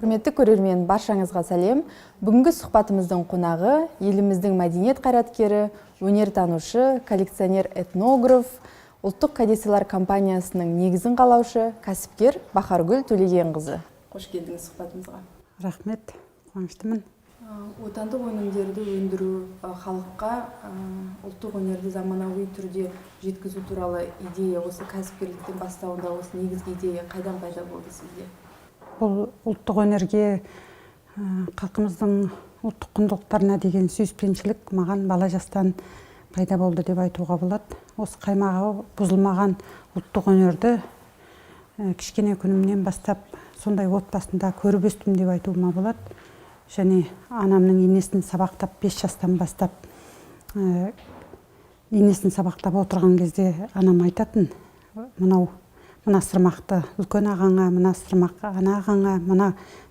Құрметті көрермен, баршаңызға сәлем. Бүгінгі сұхбатымыздың қонағы еліміздің мәдениет қайраткері, өнертанушы, коллекционер, этнограф, ұлттық кәдесыйлар компаниясының негізін қалаушы, кәсіпкер Бахаргүл Төлегенқызы. Қош келдіңіз сұхбатымызға. Рахмет, қуаныштымын. Отандық өнімдерді өндіру, халыққа ұлттық өнерді заманауи түрде жеткізу туралы идея осы кәсіпкерліктің бастауында осы негізгі идея қайдан пайда болды сізде? Бұл ұлттық өнерге халқымыздың ұлттық құндылықтарына деген сүйіспеншілік маған бала жастан пайда болды деп айтуға болады. Осы қаймағы бұзылмаған ұлттық өнерді кішкене күнімнен бастап сондай отбасында көріп өстім деп айтуыма болады. Және анамның енесін сабақтап 5 жастан бастап енесін сабақтап отырған кезде анам айтатын: мына сырмақты үлкен ағаңа, мына сырмақ ана ағаңа, мына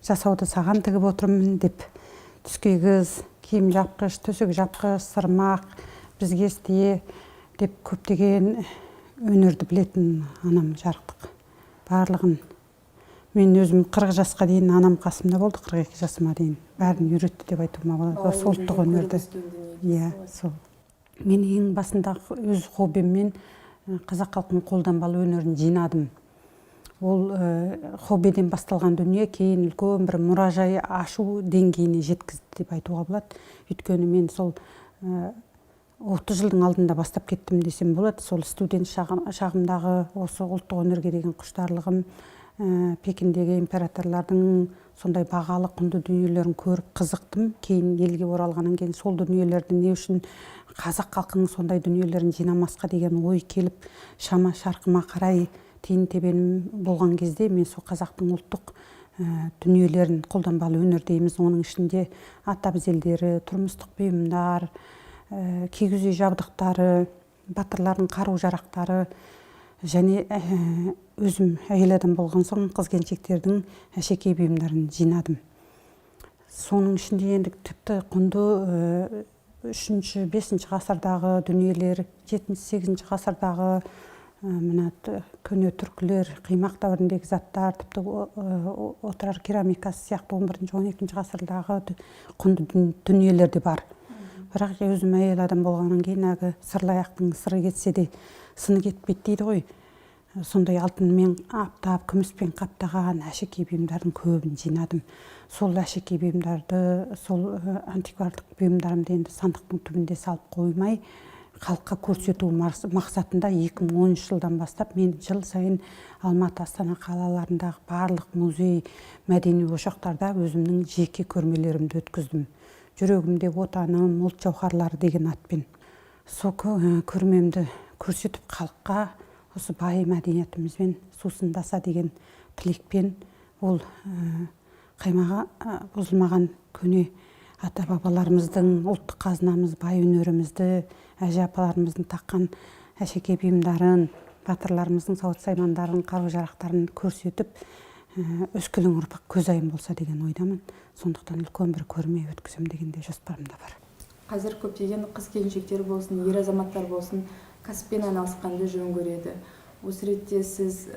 жасауды саған тігіп отырмын деп. Түске кіз, киім жапқыш, төсек жапқыш, сырмақ, бізге істе деп көптеген өнерді білетін анам жарықтық. Барлығын мен өзім 40 жасқа дейін анам қасымда болды, 42 жасыма дейін. Бәрін үйретті деп айтуыма болады. Осы ұлттық өнерді. Сол. Мен ең басында өз хоббиммен қазақ халқының қолданбалы өнерін жинадым. Ол хоббиден басталған дүние кейін үлкен бір мұражай ашу деңгейіне жеткізді деп айтуға болады. Өйткені мен сол 30 жылдың алдында бастап кеттім десем болады. Сол студент шағымдағы осы ұлттық өнерге деген құштарлығым, Пекиндегі императорлардың сондай бағалы құнды дүниелерін көріп қызықтым. Кейін елге оралғаннан кейін сол дүниелерді не үшін қазақ халқының сондай дүниелерін жинамасқа деген ой келіп, шама шарқыма қарай тиын тебенім болған кезде мен сол қазақтың ұлттық дүниелерін, қолданбалы өнер дейміз, оның ішінде ат әбзелдері, тұрмыстық бұйымдар, кигіз үй жабдықтары, батырлардың қару жарақтары, және өзім әйел адам болған соң қыз-келіншектердің әшекей бұйымдарын жинадым. Соның ішінде енді тіпті құнды 3-5 ғасырдағы дүниелер, 7-8 ғасырдағы мына көне түркілер, қимақ дәуіріндегі заттар, тіпті отырар керамикасы сияқты 11-12 ғасырдағы құнды дүниелер де бар. Бірақ өзім әйел адам болғаннан кейін сырлаяқтың сыры кетсе де сыны кетпейді дейді ғой. Сондай алтынмен аптап, күміспен қаптаған әшекей бұйымдардың көбін жинадым. Сол әшекей бұйымдарды, сол антикварлық бұйымдарымды енді сандықтың түбінде салып қоймай, халыққа көрсету мақсатында 2013 жылдан бастап мен жыл сайын Алматы, Астана қалаларындағы барлық музей, мәдени ошақтарда өзімнің жеке көрмелерімді өткіздім. Жүрегімде отаным, ұлт жауһарлары деген атпен. Сол көрмемді көрсетіп халыққа осы бай мәдениетімізбен сусындаса деген тілекпен ол қаймаға бұзылмаған көне ата-бабаларымыздың ұлттық қазынамыз, бай өнерімізді, әже-апаларымыздың таққан әшекей бұйымдарын, батырларымыздың сауыт-саймандарын, қару-жарақтарын көрсетіп, өскелең ұрпақ көзайым болса деген ойдамын. Сондықтан үлкен бір көрме өткізем дегенде жоспарымда бар. Қазір көптеген қыз-келіншектер болсын, ер азаматтар болсын, кәсіппен айналысқанды жөн көреді. Осы ретте сіз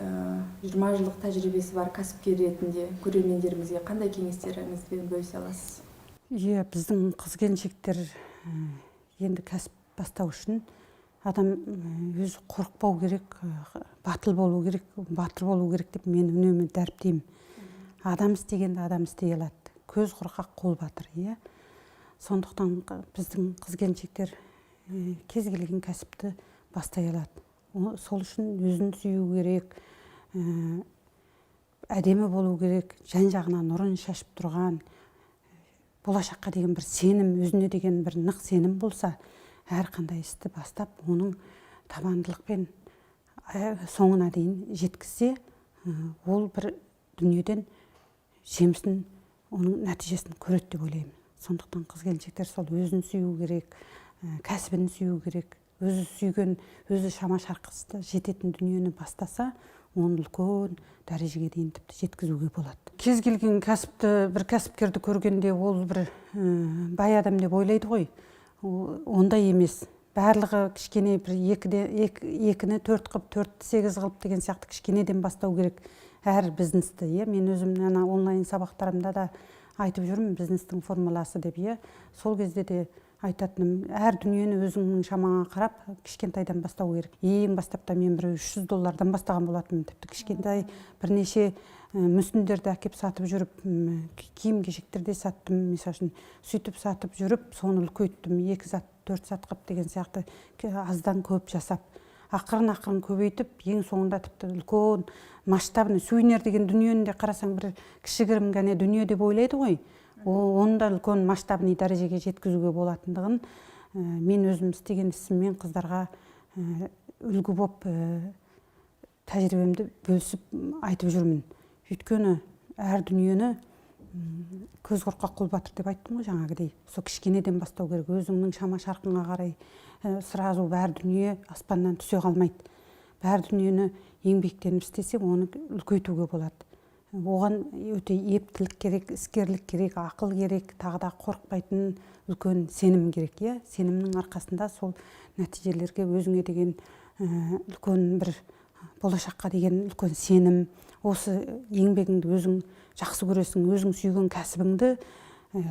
20 жылдық тәжірибесі бар кәсіпкер ретінде көрермендерімізге қандай кеңестеріңізбен бөлісе аласыз? Біздің қыз-келіншектер енді кәсіп бастау үшін адам өзі қорықпау керек, батыл болу керек, батыр болу керек деп мен үнемі дәріптеймін. Адам істегенді адам істей алады. Көз қорқақ, қол батыр. Сондықтан біздің қыз-келіншектер кез келген кәсіпті бастай алады. Сол үшін өзін сүю керек, әдемі болу керек, жан-жағына нұрын шашып тұрған, болашаққа деген бір сенім, өзіне деген бір нық сенім болса, әрқандай істі бастап, оның табандылықпен соңына дейін жеткізсе, ол бір дүниеден жемісін, оның нәтижесін көреді деп ойлаймын. Сондықтан қыз-келіншектер сол өзін сүю керек, кәсібін сүю керек, өзі сүйген, өзі шама шарқысты жететін дүниені бастаса, оны үлкен дәрежеге дейін тіпті жеткізуге болады. Кез келген кәсіпті, бір кәсіпкерді көргенде ол бір бай адам деп ойлайды ғой. Ондай емес. Барлығы кішкене бір екіні 4 қылып, 4-8 қылып деген сияқты кішкенеден бастау керек. әр бизнесті, мен өзім онлайн сабақтарымда да айтып жүрмін, бизнестің формуласы деп, сол кезде де айтатыным, әр дүниені өзіңнің шамаңа қарап, кішкентайдан бастау керек. Ең бастапта мен бір $300 бастаған болатынмын, тіпті кішкентай бірнеше мүсіндерді әкеп сатып жүріп, киім-кешектерде саттым, мысалы үшін сөйтіп сатып жүріп, соны үлкейттім, 2 сат, 4 сат қып деген сияқты аздан көп жасап, ақырын көбейтіп, ең соңында тіпті үлкен масштабный сувенир деген дүниені де қарасаң бір кішігірім ғана дүние деп ойлайды ғой. Оны да үлкен масштабный дәрежеге жеткізуге болатындығын мен өзім істеген ісіммен қыздарға үлгі боп тәжірибемді бөлісіп айтып жүрмін. Өйткені әр дүниені көз қорқақ қол батыр деп айттым ғой жаңағыдай. Сол кішкенеден бастау керек, өзіңнің шама шарқыңа қарай сразу бәр дүние аспаннан түсе қалмайды. Бәр дүниені еңбектеніп істесе, оны үлкейтуге болады. Оған өте ептілік керек, іскерлік керек, ақыл керек, тағы да қорықпайтын үлкен сенім керек. Сенімнің арқасында сол нәтижелерге өзіңе деген үлкен бір болашаққа деген үлкен сенім, осы еңбегіңді өзің жақсы көресің, өзің сүйген кәсібіңді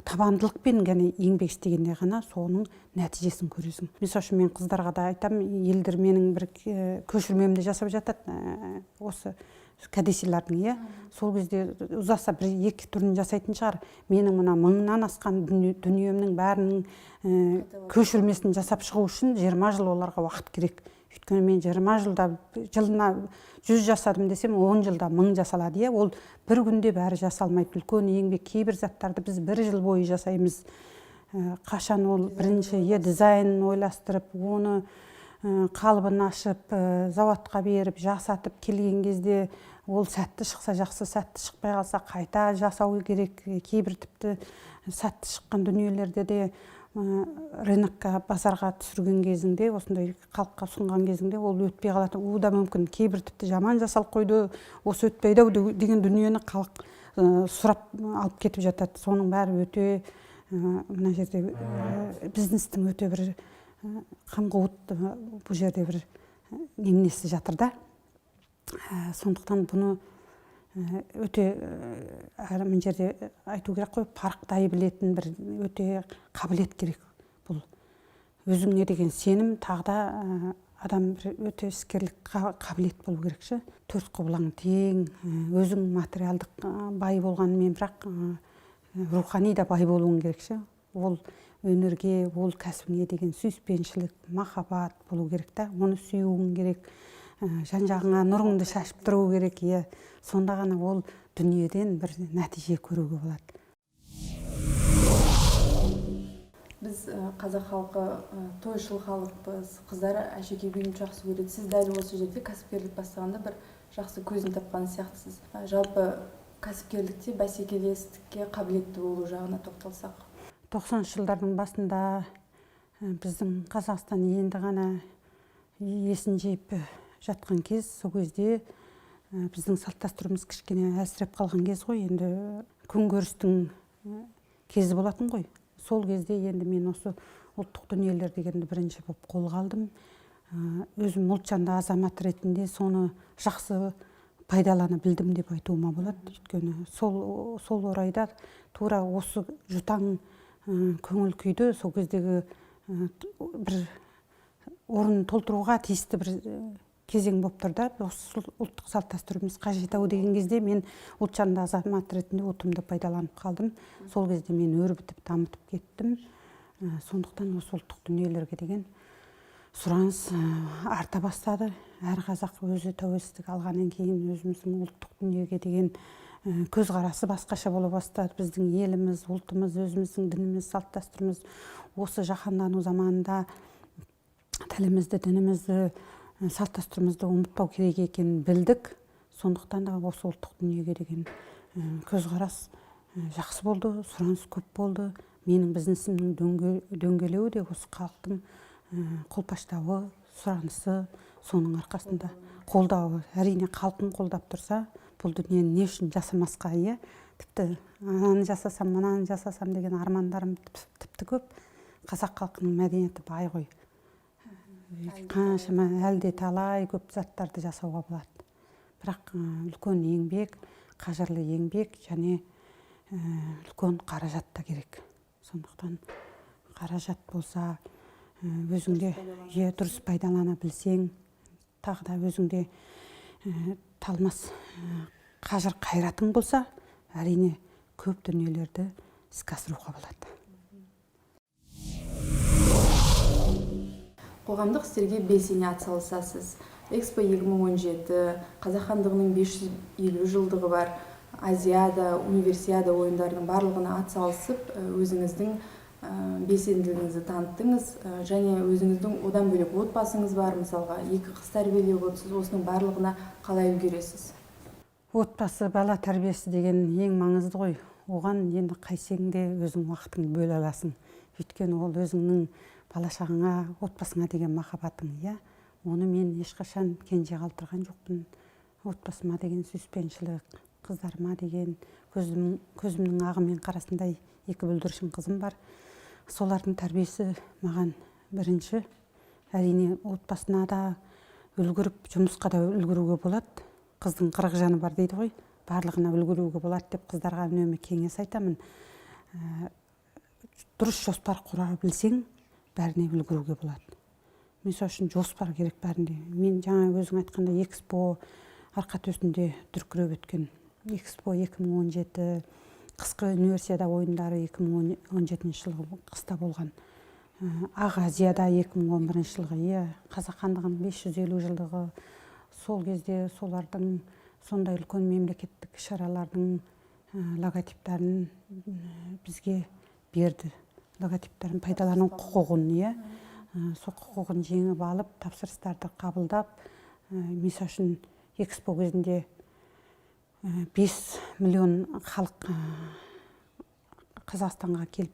табандылықпен ғана еңбек істегенде ғана соның нәтижесін көресің. Мысалы үшін мен қыздарға да айтам, елдер менің бір көшірмемді жасап жатады, осы кәдесыйлардың, сол кезде ұзаса бір 2 түрін жасайтын шығар. Менің мына 1000-нан асқан дүниемнің бәрінің көшірмесін жасап шығу үшін 20 жыл оларға уақыт керек. Өйткені мен 20 жылда, жылына 100 жасадым десем, 10 жылда 1000 жасалады. Ол бір күнде бәрі жасалмайды. Үлкен еңбек, кейбір заттарды біз 1 жыл бойы жасаймыз. Қашан ол бірінші дизайнын ойластырып, оны қалыбын ашып, заводқа беріп, жасатып келген кезде ол сәтті шықса жақсы, сәтті шықпай қалса қайта жасау керек. Кейбір тіпті сәтті шыққан дүниелерде де рынокқа, базарға түсірген кезінде, осындай халыққа ұсынған кезінде ол өтпей қалатын. Ол да мүмкін. Кейбір тіпті жаман жасалып қойды, осы өтпейді деген дүниені халық сұрап алып кетіп жатады. Соның бәрі өте мына жерде бизнестің өте бір қамқуыт, бұл жерде бір немнесі жатыр да. Сондықтан бұны өте мына жерде айту керек қой, парықтай білетін бір өте қабілет керек. Бұл өзіңе деген сенім, тағы да адам бір өте іскерлік қабілет болу керек. 4 құбылаң тең, өзің материалдық бай болғанымен, бірақ рухани да бай болуың керек. Ол өнерге, ол кәсібіңе деген сүйіспеншілік, махаббат болу керек та, оны сүюің керек. Жан-жағыңа нұрыңды шашып тұру керек. Сонда ғана ол дүниеден бір нәтиже көруге болады. Біз қазақ халқы тойшыл халықпыз, қыздар әшекей киімді жақсы көреді. Сіз дәл осы жерде кәсіпкерлік бастағанда бір жақсы көзін тапқан сияқтысыз. Жалпы кәсіпкерлікте бәсекелестікке қабілетті болу жағына тоқталсақ. 90 жылдардың басында біздің Қазақстан енді ғана есін жиып жатқан кез, сол кезде біздің салт дәстүріміз кішкене әлсіреп қалған кез ғой, енді күнкөрістің кезі болатын ғой. Сол кезде енді мен осы ұлттық дүниелер дегенді бірінші болып қолға алдым. Өзім ұлтжанды азамат ретінде соны жақсы пайдалана білдім деп айтуыма болады. Өйткені сол орайда тура осы жұтаң көңіл күйді сол кездегі бір орын толтыруға тиісті бір кезең болып тұрды. Осы ұлттық салт дәстүріміз қажет ау деген кезде мен ұлтжанды азамат ретінде ұтымды пайдаланып қалдым. Сол кезде мен өрбітіп, дамытып кеттім. Сондықтан осы ұлттық дүниелерге деген сұраныс арта бастады. Әр қазақ өзі тәуелсіздік алғаннан кейін өзіміздің ұлттық дүниеге деген көзқарасы басқаша бола бастады. Біздің еліміз, ұлтымыз, өзіміздің дініміз, салт дәстүріміз осы жаһандану заманында тілімізді, дінімізді, салт дәстүрімізді ұмытпау керек екенін білдік. Сондықтан да осы ұлттық дүниеге деген көзқарас жақсы болды, сұраныс көп болды. Менің бизнесімнің дөңгелеуі де осы халықтың қолпаштауы, сұранысы, соның арқасында қолдауы. Әрине халқын қолдап тұрса, бұл дүниені не үшін жасамасқа, тіпті ананы жасасам, мынаны жасасам деген армандарым тіпті көп. Қазақ халқының мәдениеті бай ғой. Қаншама әлде талай көп заттарды жасауға болады. бірақ үлкен еңбек, қажырлы еңбек және үлкен қаражат та керек. Сондықтан қаражат болса, өзіңде дұрыс пайдалана білсең, тағы да өзіңде талмас қажыр қайратың болса, әрине көп дүниелерді іске асыруға болады. Қоғамдық істерге белсене атсалысасыз. Экспо 2017, Қазақ хандығының 550 жылдығы бар, Азиада, Универсиада ойындарының барлығына атсалысып, өзіңіздің белсенділігіңізді таныттыңыз, және өзіңіздің одан бөлек отбасыңыз бар, мысалға 2 қыз тәрбиелеп отырсыз, осының барлығына қалай үлгересіз? Отбасы, бала тәрбиесі деген ең маңызды ғой. Оған енді қайсеңде өзің уақытыңды бөле аласың. Өйткені ол өзіңнің бала шағаңа, отбасыңа деген махаббатың, оны мен ешқашан кенже қалдырған жоқпын. Отбасыма деген сүйіспеншілік, қыздарыма деген көзімнің ағымен қарасындай 2 бүлдіршін қызым бар. Солардың тәрбиесі маған бірінші. Әрине отбасына да үлгіріп, жұмысқа да үлгіруге болады. Қыздың 40 жаны бар дейді ғой. Барлығына үлгіруге болады деп қыздарға үнемі кеңес айтамын. Дұрыс жоспар құра білсең, бәріне үлгіруге болады. Мысалы үшін жоспар керек бәрінде. Мен жаңа өзің айтқанда Экспо арқа төсінде дүркіреп өткен. Экспо 2017, қысқы универсиада ойындары 2017 жылғы қыста болған. Ақ Азияда 2011 жылғы, Қазақ хандығының 550 жылдығы. Сол кезде солардың сондай үлкен мемлекеттік шаралардың логотиптарын бізге берді. Логотиптарын пайдалану құқығын, сол құқығын жеңіп алып, тапсырыстарды қабылдап, мысалы үшін Экспо кезінде 5 миллион халық Қазақстанға келіп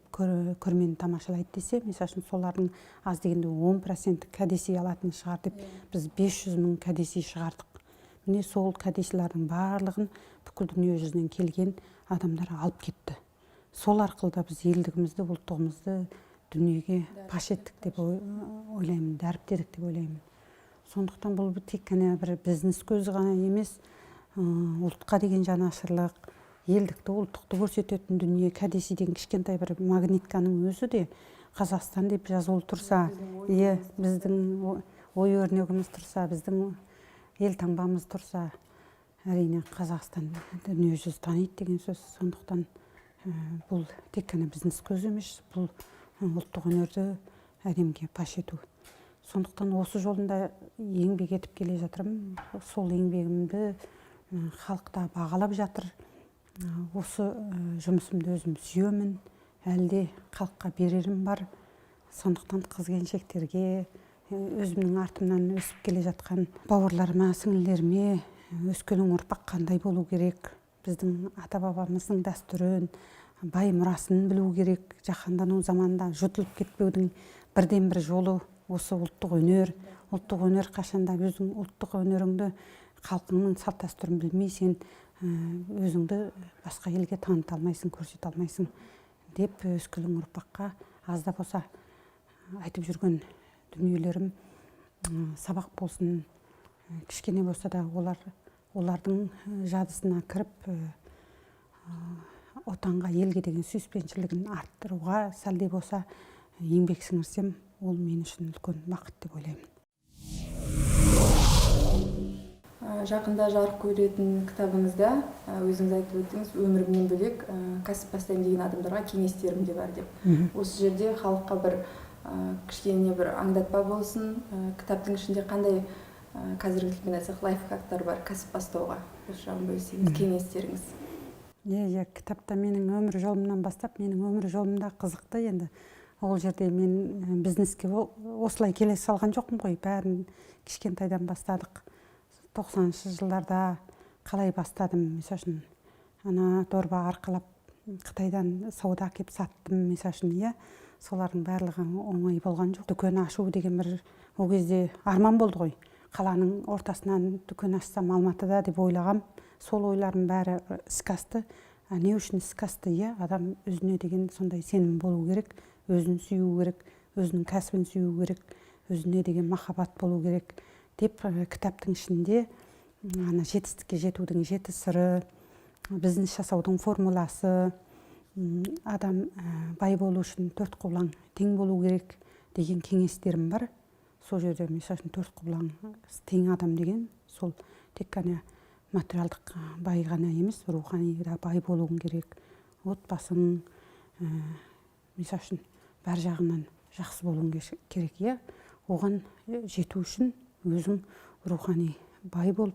көрмені тамашалайды десе, мысалы үшін солардың аз дегенде 10% кәдесый алатын шығар деп, біз 500 мың кәдесый шығардық. Міне сол кәдесыйлардың барлығын бүкіл дүние жүзінен келген адамдар алып кетті. Сол арқылы да біз елдігімізді, ұлттығымызды дүниеге паш еттік деп ойлаймын, дәріптедік деп ойлаймын. Сондықтан бұл тек қана бір бизнес көзі ғана емес, ұлтқа деген жанашырлық, елдікті, ұлттықты көрсететін дүние. Кәдесейден кішкентай бір магнитканың өзі де Қазақстан деп жазулы тұрса, біздің ой өрнегіміз тұрса, біздің ел таңбамыз тұрса, әрине Қазақстан дүние жүзі таниды деген сөз. Сондықтан бұл тек қана бизнес көзі емес, бұл ұлттық өнерді әлемге паш ету. Сондықтан осы жолында еңбек етіп келе жатырмын. Сол еңбегімді халықта бағалап жатыр. Осы жұмысымды өзім сүйемін, әлде халыққа берерім бар. Сондықтан қыз-келіншектерге, өзімнің артымнан өсіп келе жатқан бауырларыма, сіңлілеріме, өскелең ұрпақ қандай болу керек, біздің ата-бабамыздың дәстүрін, бай мұрасын білу керек. Жаһандану заманында жұтылып кетпеудің бірден бір жолы осы ұлттық өнер. Ұлттық өнер қашанда өзің ұлттық өнеріңді, халқыңның салт дәстүрін білмейсің, өзіңді басқа елге таныта алмайсың, көрсете алмайсың деп өскелең ұрпаққа аз да болса айтып жүрген дүниелерім сабақ болсын, кішкене болса да олардың жадысына кіріп, отанға, елге деген сүйіспеншілігін арттыруға сәлде болса еңбек сіңірсем, ол мен үшін үлкен бақыт деп ойлаймын. Жақында жарық көретін кітабыңызда өзіңіз айтып өттіңіз, өмірімнен бөлек кәсіп бастаймын деген адамдарға кеңестерім де бар деп. Осы жерде халыққа бір кішкене бір аңдатпа болсын, кітаптың ішінде қандай қазіргі тілмен айтсақ лайфхактар бар кәсіп бастауға, осы жағын бөлсеңіз, кеңестеріңіз. Кітапта менің өмір жолымнан бастап, менің өмір жолымда қызықты. Енді ол жерде мен бизнеске осылай келе салған жоқпын ғой, бәрін кішкентайдан бастадық. 90-шы жылдарда қалай бастадым, мысалы үшін ана дорба арқалап Қытайдан сауда әкеп саттым, мысалы үшін, солардың барлығы оңай болған жоқ. Дүкен ашу деген бір ол кезде арман болды ғой. Қаланың ортасынан дүкен ашсам Алматыда деп ойлағам. Сол ойларым бәрі іске асты. Не үшін іске асты? Адам өзіне деген сондай сенім болу керек, өзін сүю керек, өзінің кәсібін сүю керек, өзіне деген махаббат болу керек деп кітаптың ішінде ана жетістікке жетудің 7 сыры, бизнес жасаудың формуласы, адам бай болу үшін 4 құбылаң тең болу керек деген кеңестерім бар. Сол жерде мысалы 4 құбылаң тең адам деген сол тек қана материалдық бай ғана емес, рухани да бай болуың керек. Отбасың мысалы үшін бар жағынан жақсы болуың керек, иә. Оған жету үшін өзің рухани бай болып,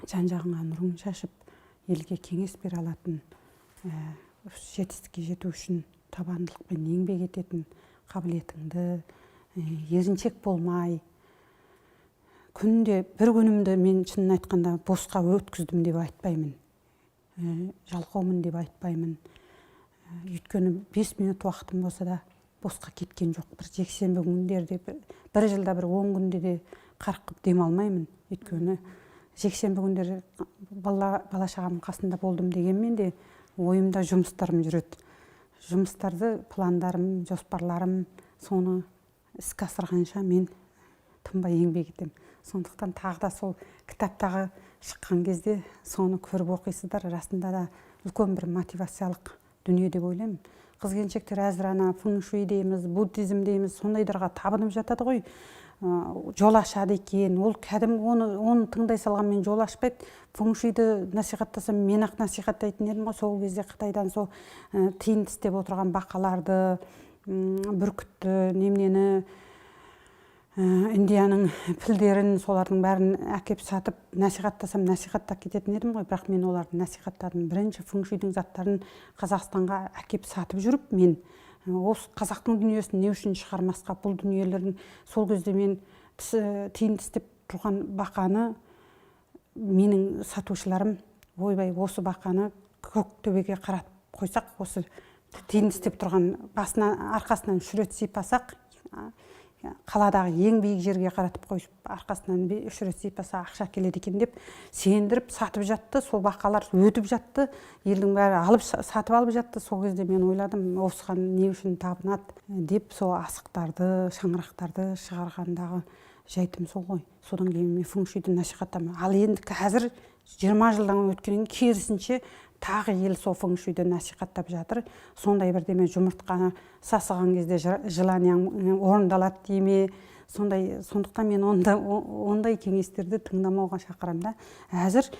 жан-жағыңа нұрын шашып, елге кеңес бере алатын, жетістікке жету үшін табандылықпен еңбек ететін қабілетіңді, еріншек болмай, күнде бір күнімді мен шынын айтқанда босқа өткіздім деп айтпаймын, жалқаумын деп айтпаймын. Өйткені 5 минут уақытым болса да босқа кеткен жоқ. Бір жексенбі күндерде, бір жылда бір 10 күнде де қарқып демалмаймын. Өйткені жексенбі күндері бала шағамның қасында болдым дегенмен де ойымда жұмыстарым жүреді. Жұмыстарды, пландарым, жоспарларым, соны іске асырғанша мен тынбай еңбек етемін. Сондықтан тағы да сол кітаптағы шыққан кезде соны көріп оқисыздар. Расында да үлкен бір мотивациялық дүние деп ойлаймын. Қыз-келіншектер әзір ана фэн-шуй дейміз, буддизм дейміз, сондайларға табынып жатады ғой. Жол ашады екен. Ол кәдімгі оны тыңдай салған мен жол ашпайды. Фэн-шуйды насихаттасам мен ақ насихаттайтын едім ғой. Сол кезде Қытайдан сол тиын тістеп отырған бақаларды, бүркітті, немнені, Индияның пілдерін, солардың бәрін әкеп сатып насихаттасам насихаттап кететін едім ғой. Бірақ мен оларды насихаттадым. Бірінші фэн-шуйдің заттарын Қазақстанға әкеп сатып жүріп, мен осы қазақтың дүниесін не үшін шығармасқа, бұл дүниелердің сол кезде мен тиын тістеп тұрған бақаны менің сатушыларым ойбай осы бақаны көк төбеге қаратып қойсақ, осы тиын тістеп тұрған арқасынан 3 рет сипасақ, қаладағы ең биік жерге қаратып қойып, арқасынан 3 рет сипаса ақша келеді екен деп сендіріп сатып жатты. Сол бақалар өтіп жатты, елдің бәрі сатып алып жатты. Сол кезде мен ойладым, осыған не үшін табынады деп, сол асықтарды, шаңырақтарды шығарғандағы жайтым сол ғой. Содан кейін мен фэн-шуйді насихаттаймын. Ал енді қазір 20 жылдан өткеннен керісінше тағы ел сол фэн-шуйді насихаттап жатыр. Сондай бірдеме жұмыртқаны сасыған кезде желанияң орындалады дейме. Сондықтан мен ондай кеңестерді тыңдамауға шақырамын да. Әзір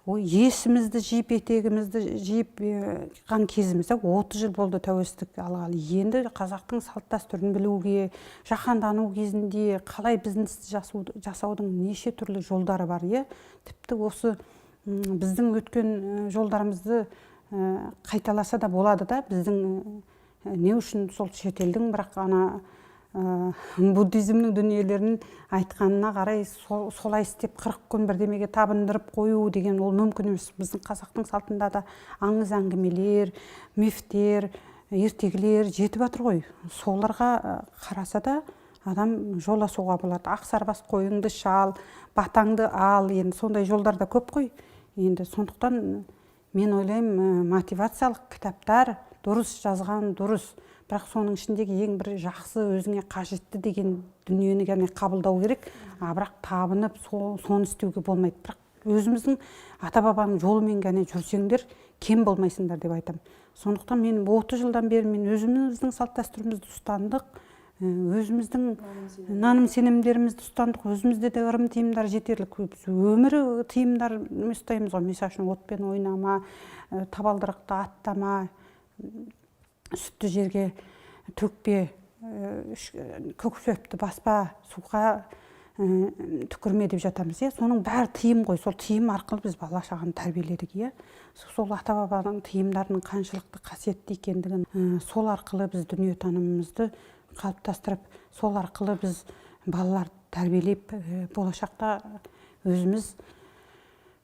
есімізді жиып, етегімізді жиып кезімізде 30 жыл болды тәуелсіздік алғалы. Енді қазақтың салт дәстүрін білуге, жаһандану кезінде қалай бизнесті жасаудың неше түрлі жолдары бар, е. Тіпті осы біздің өткен жолдарымызды қайталаса да болады да. Біздің не үшін сол шетелдің бірақ ана буддизмнің дүниелерін айтқанына қарай солай істеп 40 күн бірдемеге табындырып қою деген ол мүмкін емес. Біздің қазақтың салтында да аңыз әңгімелер, мифтер, ертегілер жетіп жатыр ғой. Соларға қараса да адам жол асуға болады. Ақсарбас қойыңды шал, батаңды ал, енді сондай жолдар да көп қой. Енді сондықтан мен ойлаймын, мотивациялық кітаптар дұрыс жазған, дұрыс. Бірақ соның ішіндегі ең бір жақсы, өзіңе қажетті деген дүниені ғана қабылдау керек. Бірақ табынып, соны істеуге болмайды. Бірақ өзіміздің ата-бабаның жолымен ғана жүрсеңдер, кем болмайсыңдар деп айтамын. Сондықтан мен 30 жылдан бері мен өзіміздің салт дәстүрімізді ұстандық, өзіміздің наным сенімдерімізді ұстандық, өзімізде де ырым тыйымдар жетерлік. Өмірі тыйымдар ұстаймыз ғой. Мысалы үшін отпен ойнама, табалдырықты аттама, сүтті жерге төкпе, көксөпті баспа, суға түкірме деп жатамыз. Соның бәрі тыйым ғой. Сол тыйым арқылы біз бала шағаны тәрбиеледік. Сол ата-бабаның тыйымдарының қаншалықты қасиетті екендігін, сол арқылы біз дүниетанымымызды қалыптастырып, сол арқылы біз балалар тәрбиелеп, болашақта өзіміз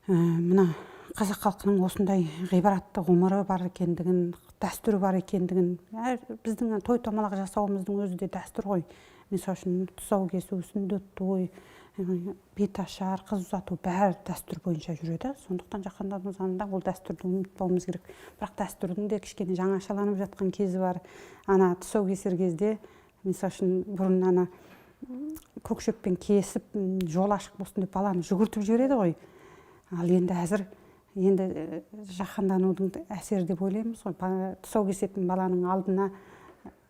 мына қазақ халқының осындай ғибратты ғұмыры бар екендігін, дәстүрі бар екендігін, біздің той томалақ жасауымыздың өзі де дәстүр ғой. Мысалы үшін тұсау кесу, сүндет той, бет ашар, қыз ұзату бәрі дәстүр бойынша жүреді. Сондықтан жаһандану заманында ол дәстүрді ұмытпауымыз керек. Бірақ дәстүрдің де кішкене жаңашаланып жатқан кезі бар. Ана тұсау кесер кезде, мысалы үшін бұрын ана көкшөппен кесіп жол ашық болсын деп баланы жүгіртіп жібереді ғой. Ал енді әзір жаһанданудың әсері деп ойлаймыз ғой. Тұсау кесетін баланың алдына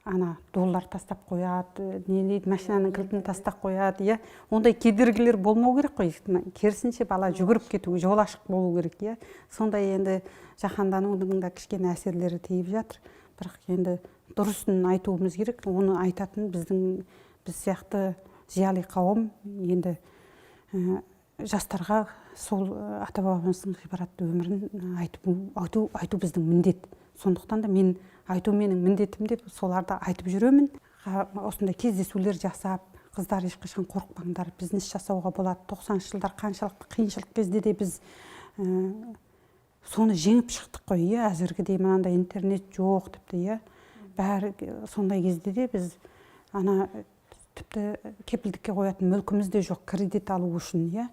ана доллар тастап қояды, не дейді, машинаның кілтін тастап қояды, иә. Ондай кедергілер болмау керек қой. Керісінше бала жүгіріп кетуге, жол ашық болу керек, иә. Сондай енді жаһанданудың да кішкене әсерлері тиіп жатыр. Бірақ енді дұрысын айтуымыз керек. Оны айтатын біз сияқты зиялы қауым енді жастарға сол ата-бабамыздың ғибратты өмірін айту біздің міндет. Сондықтан да мен айту менің міндетім деп соларды айтып жүремін. Осындай кездесулер жасап, қыздар ешқашан қорықпаңдар, бизнес жасауға болады. 90-шы жылдар қаншалықты қиыншылық кезде де біз соны жеңіп шықтық қой, иә. Әзіргідей мынандай интернет жоқ тіпті, иә. Бәрі сондай кезде де біз тіпті кепілдікке қоятын мүлкіміз де жоқ, кредит алу үшін, иә.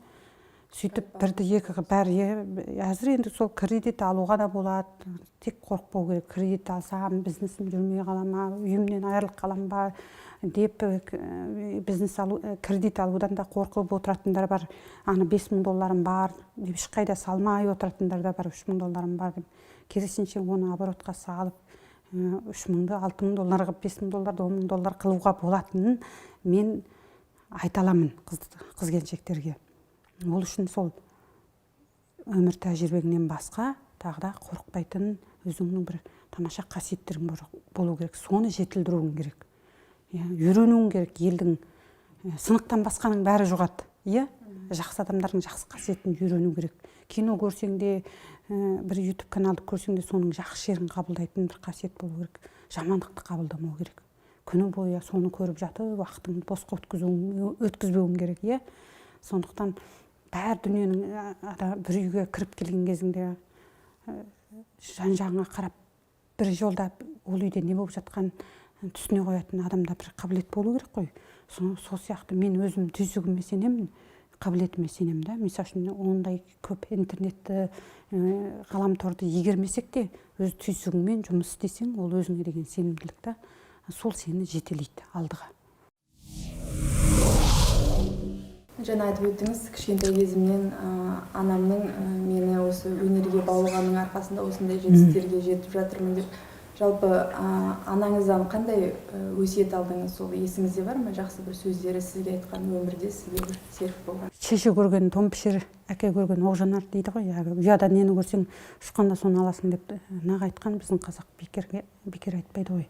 Сөйтіп бірді екіге бәрі, әзір енді сол кредит алуға да болады. Тек қорықпау керек, кредит алсам бизнесім жүрмей қала ма, үйімнен айырылып қалам ба деп кредит алудан да қорқып отыратындар бар. Аны $5,000 бар деп ешқайда салмай отыратындар да бар, $3,000 бар деп. Керісінше оны оборотқа салып, $3,000, $6,000, $5,000, $10,000 қылуға болатынын мен айта аламын қыз-келіншектерге. Ол үшін сол өмір тәжірибеңнен басқа тағы да қорықпайтын өзіңнің бір тамаша қасиеттерің болу керек. Соны жетілдіруің керек. Үйренуің керек. Елдің сынықтан басқаның бәрі жұғады. Жақсы адамдардың жақсы қасиетін үйрену керек. Кино көрсең де, бір YouTube каналды көрсең де, соның жақсы жерін қабылдайтын бір қасиет болу керек. Жамандықты қабылдамау керек. Күні бойы соны көріп жатып, уақытыңды босқа өткізбеуің керек. Сондықтан бәр дүниенің бір үйге кіріп келген кезінде жан-жағыңа қарап, бір жолда ол үйде не болып жатқан түсіне қоятын адамда бір қабілет болу керек қой. Сол сияқты мен өзім түйсігіме сенемін, қабілетіме сенемін да. Мысалы үшін ондай көп интернетті, ғаламторды игермесек те, өз түйсігіңмен жұмыс істесең, ол өзіңе деген сенімділікті, сол сені жетелейді алдыға. Жаңа айтып өттіңіз, кішкентай кезімнен анамның мені осы өнерге баулығанның арқасында осындай жетістіктерге жетіп жатырмын деп. Жалпы анаңыздан қандай өсиет алдыңыз, сол есіңізде бар ма? Жақсы бір сөздері сізге айтқан, өмірде сізге бір серік болған. Шеше көрген том пішер, әке көрген оқ жанар дейді ғой. Ұяда нені көрсең, ұшқанда соны аласың деп нақ айтқан біздің қазақ бекер айтпайды ғой.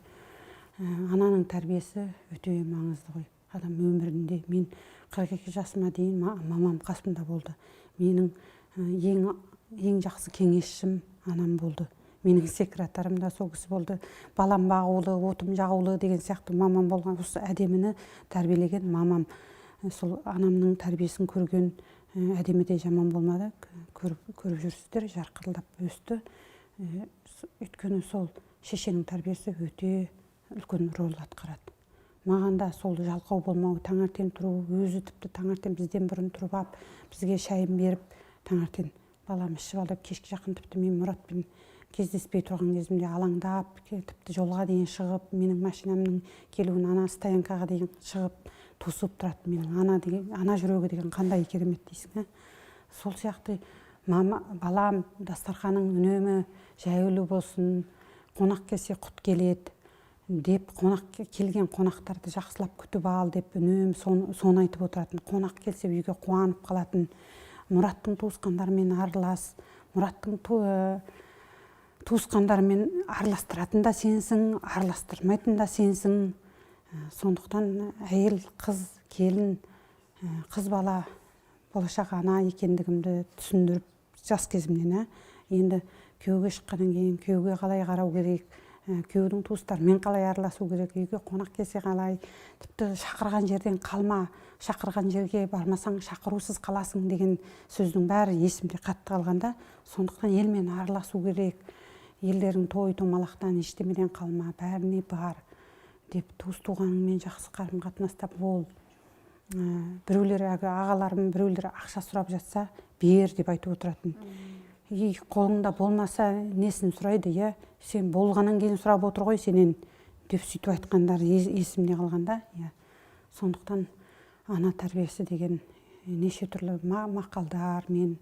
Ананың тәрбиесі өте маңызды ғой. Адам өмірінде мен 42 жасыма дейін мамам қасымда болды. Менің ең жақсы кеңесшім анам болды. Менің секретарым да сол кісі болды. Балам бағулы, отым жағулы деген сияқты мамам болған. Осы әдеміні тәрбиелеген мамам. Сол анамның тәрбиесін көрген әдемі де жаман болмады. Көріп жүрсіздер, жарқырылдап өсті. Өйткені сол шешенің тәрбиесі өте үлкен рөл атқарады. Маған да сол жалқау болмау, таңертең тұру, өзі тіпті таңертең бізден бұрын тұрып алып, бізге шайын беріп, таңертең балам ішіп алып, кешке жақын тіпті мен Мұратпен кездеспей тұрған кезімде алаңдап, тіпті жолға дейін шығып, менің машинамның келуін ана стоянкаға дейін шығып, тосып тұрады. Менің ана жүрегі деген қандай керемет дейсің. Сол сияқты балам дастарханың үнемі жайлы болсын, қонақ келсе құт келеді деп, келген қонақтарды жақсылап күтіп ал деп үнемі соны айтып отыратын. Қонақ келсе үйге қуанып қалатын. Мұраттың туысқандарымен аралас, Мұраттың туысқандарымен араластыратын да сенсің, араластырмайтын да сенсің. Сондықтан әйел, қыз, келін, қыз бала, болашақ ана екендігімді түсіндіріп жас кезімнен. Енді күйеуге шыққаннан кейін күйеуге қалай қарау керек, күйеудің туыстарымен қалай араласу керек, үйге қонақ келсе қалай, тіпті шақырған жерден қалма, шақырған жерге бармасаң шақырусыз қаласың деген сөздің бәрі есімде қатты қалғанда. Сондықтан елмен араласу керек, елдердің той-томалақтан ештемеден қалма, бәріне бар деп, туыс-туғаныңмен жақсы қарым-қатынаста бол. Біреулер ағаларым, біреулер ақша сұрап жатса, бер деп айтып отыратын. Қолыңда болмаса несін сұрайды, сен болғаннан кейін сұрап отыр ғой сенен деп сөйтіп айтқандар есімде қалғанда. Сондықтан ана тәрбиесі деген неше түрлі мақалдар мен.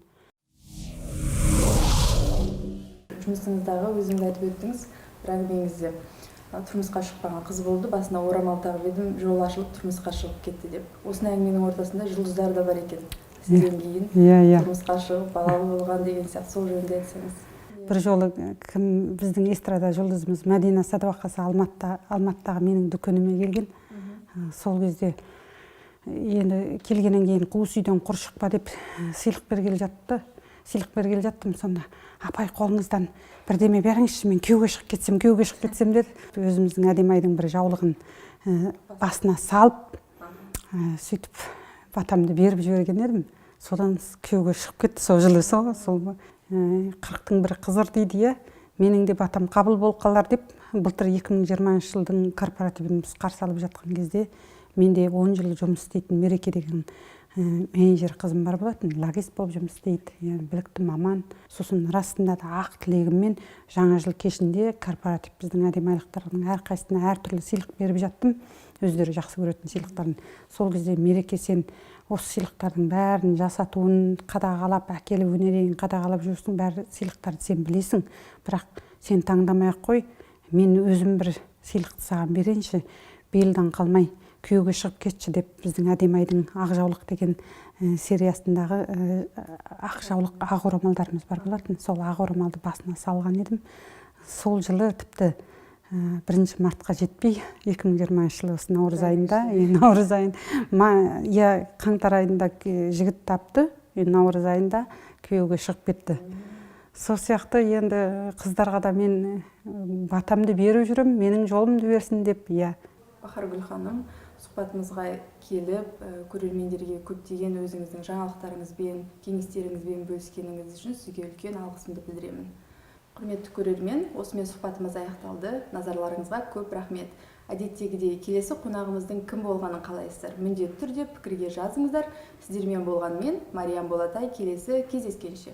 Жұмысыңыздағы өзіңіз айтып өттіңіз, бір әңгімеңізде тұрмысқа шықпаған қыз болды, басына орамал тағып едім, жол ашылып тұрмысқа шығып кетті деп. Осындай әңгіменің ортасында жұлдыздар да бар екен. Сізден кейін тұрмысқа шығып балалы болған деген сияқты, сол жөнінде айтсаңыз. Бір жолы біздің эстрада жұлдызымыз Мәдина Садуақасы Алматыдағы менің дүкеніме келген. Сол кезде енді келгеннен кейін қуыс үйден құр шықпа деп сыйлық бергелі жаттым. Сонда апай қолыңыздан бірдеме беріңізші, мен күйеуге шығып кетсем деді. Өзіміздің Әдемайдың бір жаулығын басына салып, сөйтіп батамды беріп жіберген едім. Содан күйеуге шығып кетті сол жылы. Сол 40-тың бір қызыр дейді, менің де батам қабыл болып қалар деп, былтыр 2020 жылдың корпоративін біз қарсы алып жатқан кезде менде 10 жыл жұмыс істейтін Мереке деген менеджер қызым бар болатын, логист болып жұмыс істейді, білікті маман. Сосын расында да ақ тілегіммен жаңа жыл кешінде корпоратив біздің әдемайлықтардың әрқайсысына әртүрлі сыйлық беріп жаттым, өздері жақсы көретін сыйлықтарын. Сол кезде Мереке, сен осы сыйлықтардың бәрін жасатуын қадағалап, әкелуіне дейін қадағалап жүрсің, бәрі сыйлықтарды сен білесің, бірақ сен таңдамай-ақ қой, мен өзім бір сыйлықты саған берейінші, биылдан қалмай күйеуге шығып кетші деп, біздің Әдемайдың ақ жаулық деген сериясындағы ақ жаулық, ақ орамалдарымыз бар болатын. Сол ақ орамалды басына салған едім. Сол жылы тіпті 1 мартқа жетпей, 2020 жылы осы наурыз айында, қаңтар айында жігіт тапты, наурыз айында күйеуге шығып кетті. Сол сияқты енді қыздарға да мен батамды беріп жүрім, менің жолымды берсін деп. Бахаргүл ханым, сұхбатымызға келіп, көрермендерге көптеген өзіңіздің жаңалықтарыңызбен, кеңестеріңізбен бөліскеніңіз үшін сізге үлкен алғысымды білдіремін. Құрметті көрермен, осымен сұхбатымыз аяқталды. Назарларыңызға көп рахмет. Әдеттегідей келесі қонағымыздың кім болғанын қалайсыздар? Міндетті түрде пікірге жазыңыздар. Сіздермен болған мен, Мариям Болатай, келесі кездескенше.